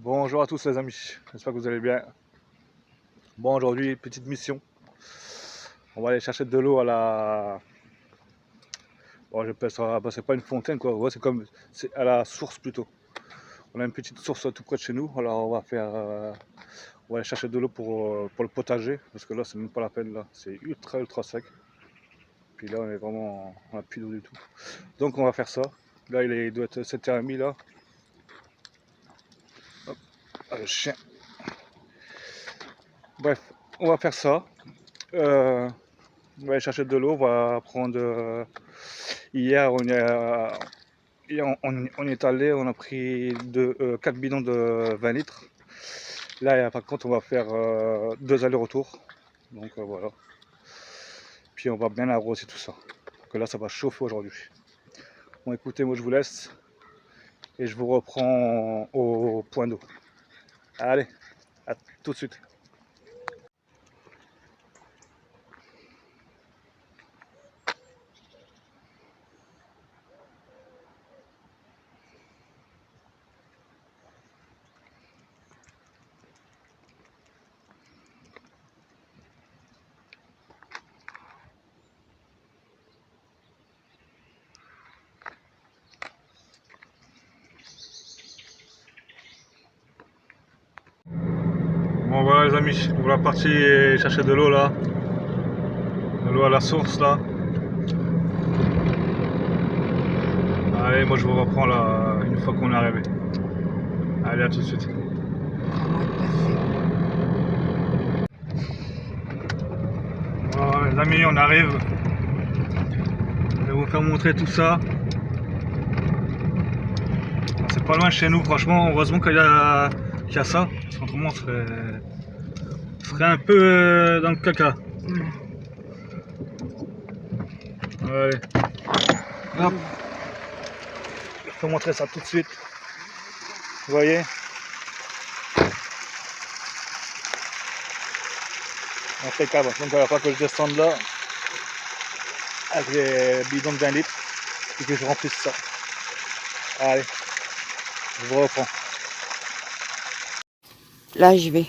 Bonjour à tous les amis, j'espère que vous allez bien. Bon, aujourd'hui, petite mission. On va aller chercher de l'eau à la... Bon, j'appelle ça, bah, c'est pas une fontaine quoi, ouais, c'est à la source plutôt. On a une petite source tout près de chez nous, alors on va aller chercher de l'eau pour le potager, parce que là c'est même pas la peine, là, c'est ultra sec. Puis là on a plus d'eau du tout. Donc on va faire ça. Là il doit être 7h30 là. Hop, ah, le chien. Bref, on va faire ça. On va aller chercher de l'eau, on va prendre... hier, on est allé, on a pris 4 bidons de 20 litres. Là, par contre, on va faire 2 allers-retours. Donc voilà. Puis on va bien arroser tout ça. Donc là, ça va chauffer aujourd'hui. Bon, écoutez, moi je vous laisse. Et je vous reprends au point d'eau. Allez, à tout de suite. Bon voilà les amis, on va partir chercher de l'eau là. De l'eau à la source là. Allez, moi je vous reprends là une fois qu'on est arrivé. Allez, à tout de suite. Bon les amis, on arrive. Je vais vous faire montrer tout ça. C'est pas loin de chez nous, franchement, heureusement qu'il y a ça. Parce qu'autrement on serait un peu dans le caca. Allez. Hop. Je vais vous montrer ça tout de suite. Vous voyez? Impeccable. Donc il va falloir que je descende là avec les bidons de 20 litres et que je remplisse ça. Allez, je vous reprends. Là, je vais.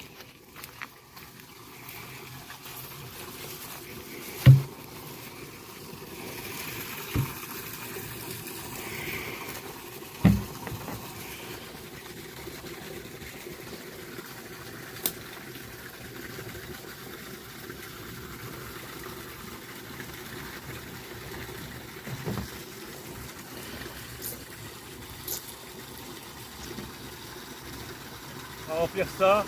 On va remplir ça.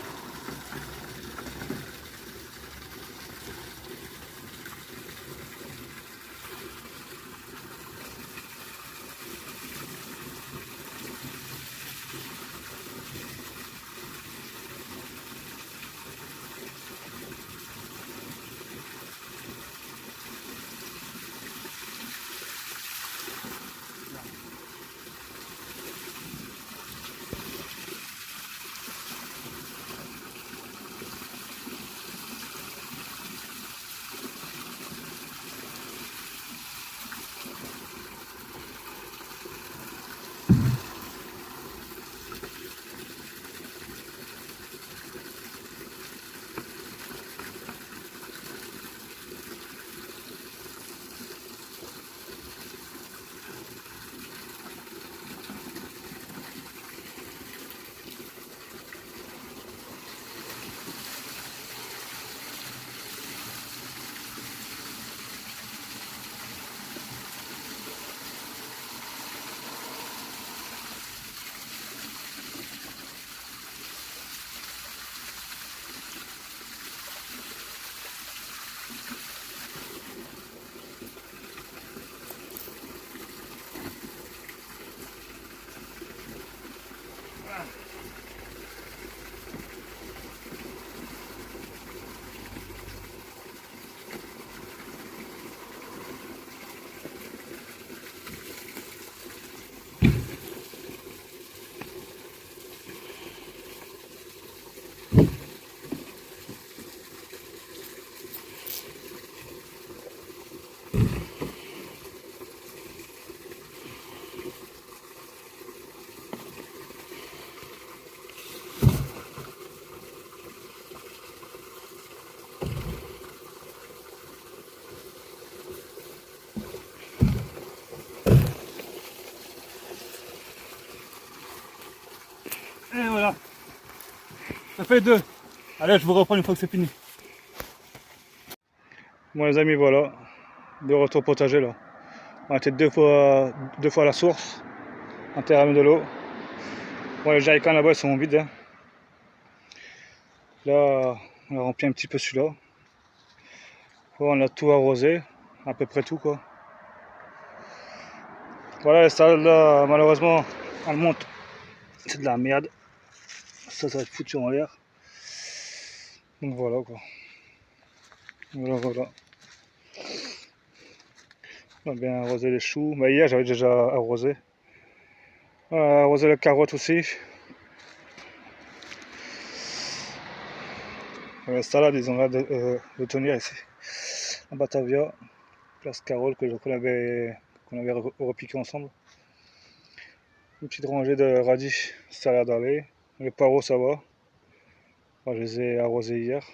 Ça fait 2. Allez, je vous reprends une fois que c'est fini. Bon les amis, voilà, de retour au potager là. On était deux fois à la source, en terrain de l'eau. Bon, les jerrycans là-bas ils sont vides, hein. Là, on a rempli un petit peu celui-là. On a tout arrosé, à peu près tout quoi. Voilà, les salades là, malheureusement, elles montent. C'est de la merde. Ça va être foutu en l'air. Donc voilà quoi. Voilà. On a bien arrosé les choux. Bah, hier j'avais déjà arrosé. On a arrosé les carottes aussi. Les salades, ils ont l'air de tenir ici. La Batavia, place Carole qu'on avait repiqué ensemble. Une petite rangée de radis, ça a l'air d'aller. Les poireaux, ça va. Moi, je les ai arrosés hier.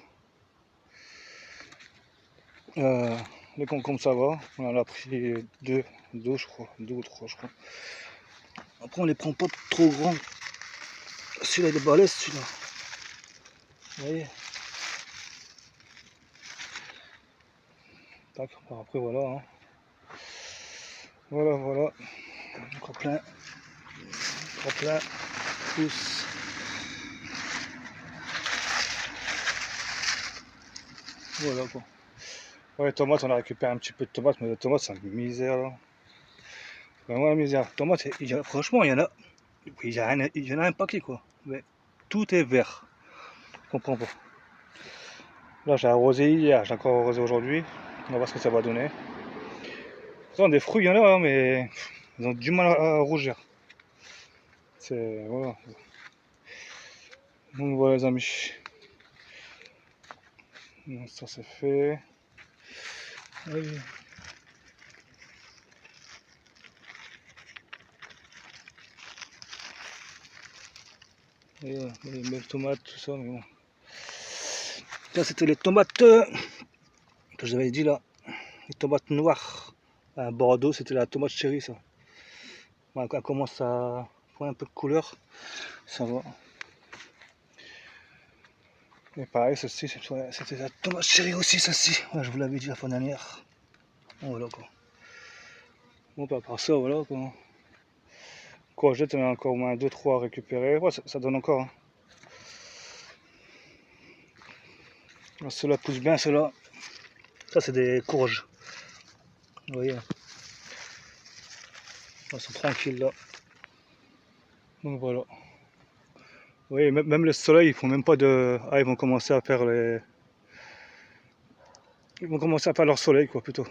Les concombres, ça va. On en a pris deux je crois. 2 ou 3, je crois. Après, on les prend pas trop grands. Celui-là, il est balèze, celui-là. Vous voyez. Tac, après, voilà. Hein. Voilà. Encore plein. Pousse. Voilà quoi. Ouais, les tomates, on a récupéré un petit peu de tomates, mais les tomates, c'est une misère là. Vraiment la misère. Tomates, franchement, il y en a un paquet quoi. Mais tout est vert. Je comprends pas. Là, j'ai arrosé hier, j'ai encore arrosé aujourd'hui. On va voir ce que ça va donner. Des fruits, il y en a, hein, mais ils ont du mal à rougir. C'est. Voilà. Donc voilà, les amis. Donc, ça c'est fait. Allez. Et voilà, les belles tomates, tout ça, mais bon. Ça, c'était les tomates que j'avais dit là. Les tomates noires. À Bordeaux, c'était la tomate chérie, ça. Bon, elle commence à prendre un peu de couleur. Ça va. Et pareil, ceci, c'était la tomate chérie aussi, ceci. Ouais, je vous l'avais dit la fois dernière. Bon, voilà quoi. Bon, à part ça, voilà quoi. Courgettes, on a encore au moins 2-3 à récupérer. Ouais, ça donne encore. Hein. Ceux-là poussent bien, ceux-là. Ça, c'est des courges. Vous voyez. Ils sont tranquilles là. Donc voilà. Vous voyez, même le soleil, ils font même pas de. Ah, ils vont commencer à faire les. Ils vont commencer à faire leur soleil, quoi, plutôt.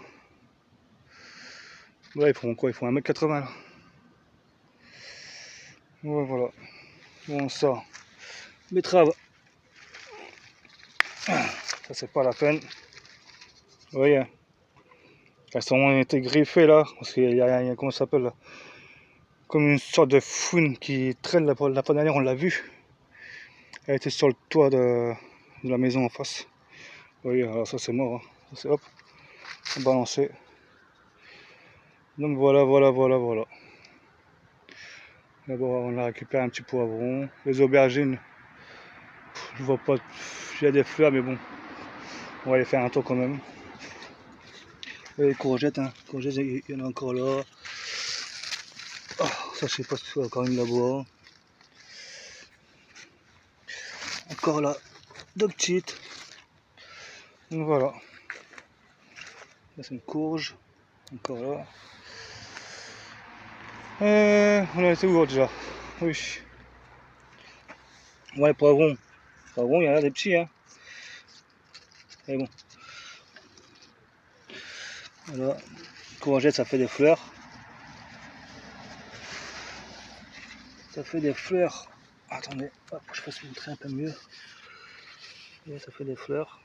Là, ils font quoi? Ils font 1m80 là. Ouais, voilà. Bon, ça. Betterave. Ça, c'est pas la peine. Vous voyez. Elles ont été griffées là. Parce qu'il y a comment ça s'appelle là? Comme une sorte de faune qui traîne la fois dernière, on l'a vu. Elle était sur le toit de la maison en face. Vous voyez, alors ça c'est mort. Hein. C'est hop, balancé. Donc voilà. D'abord on a récupéré un petit poivron. Les aubergines, je vois pas, il y a des fleurs mais bon, on va les faire un tour quand même. Et les courgettes, hein. Courgettes, il y en a encore là. Oh, ça je sais pas si c'est encore une là-bas. Encore là, 2 petites. Donc voilà. Là c'est une courge. Encore là. On a été où déjà? Oui. Ouais, poivron. Poivron, il y en a des petits, hein. Mais bon. Voilà. Courgette, ça fait des fleurs. Ça fait des fleurs. Attendez, hop, je fasse montrer un peu mieux. Et ça fait des fleurs.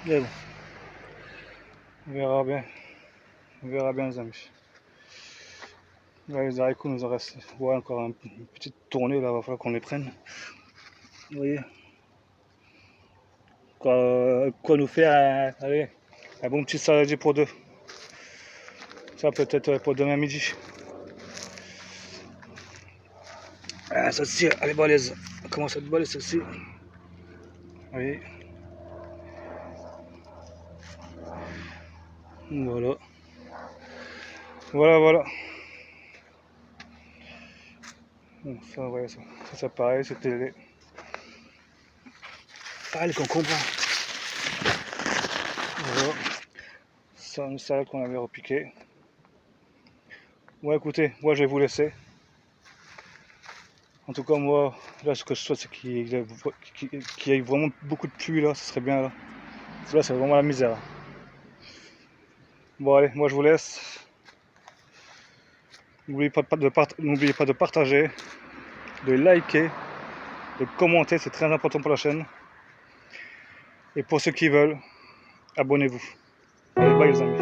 Mais bon. On verra bien les amis. Là, les haricots nous en reste. Ouais, encore une petite tournée là, il va falloir qu'on les prenne. Vous voyez. Quoi nous faire allez, un bon petit saladier pour deux. Ça peut-être pour demain midi. Ah, celle-ci, elle est balèze. Elle commence à être balèze celle-ci. Oui. Voilà. Voilà. Bon, ça, ouais, ça pareil, c'était les... Ah, les concombres. Voilà. Ça, une salade qu'on avait repiquée. Bon, écoutez, moi je vais vous laisser. En tout cas, moi, là, ce que je souhaite, c'est qu'il y ait vraiment beaucoup de pluie, là, ce serait bien, là. Parce que là, c'est vraiment la misère. Bon, allez, moi je vous laisse. N'oubliez pas de partager, de liker, de commenter, c'est très important pour la chaîne. Et pour ceux qui veulent, abonnez-vous. Allez, bye les amis.